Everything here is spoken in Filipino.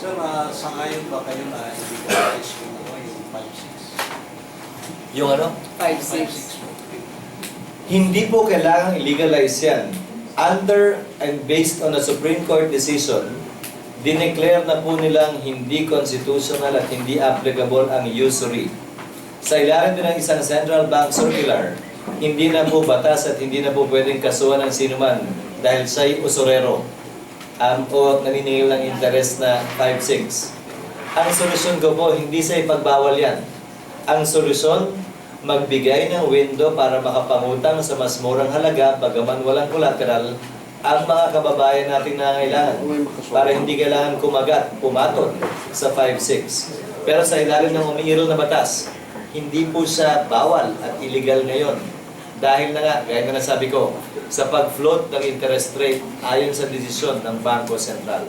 Sir, sangayon ba kayo na hindi ka yung 5-6? Yung ano? 5-6 5-6. po. Hindi po kailangang i-legalize yan. Under and based on a Supreme Court decision, dineclare na po nilang hindi constitutional at hindi applicable ang usury. Sa ilalim din ng isang central bank circular, hindi na po batas at hindi na po pwedeng kasuhan ng sinuman dahil siya'y usurero o naniningil ng interest na 5-6. Ang solusyon ko po, hindi sa ipagbawal yan. Ang solusyon, magbigay ng window para makapangutang sa mas murang halaga, bagaman walang collateral, ang mga kababayan nating nangangailangan para hindi kailangan kumagat, pumatol sa 5-6. Pero sa ilalim ng umiiral na batas, hindi po siya bawal at illegal ngayon. Dahil na nga, gaya na nasabi ko, sa pag-float ng interest rate ayon sa desisyon ng Bangko Sentral.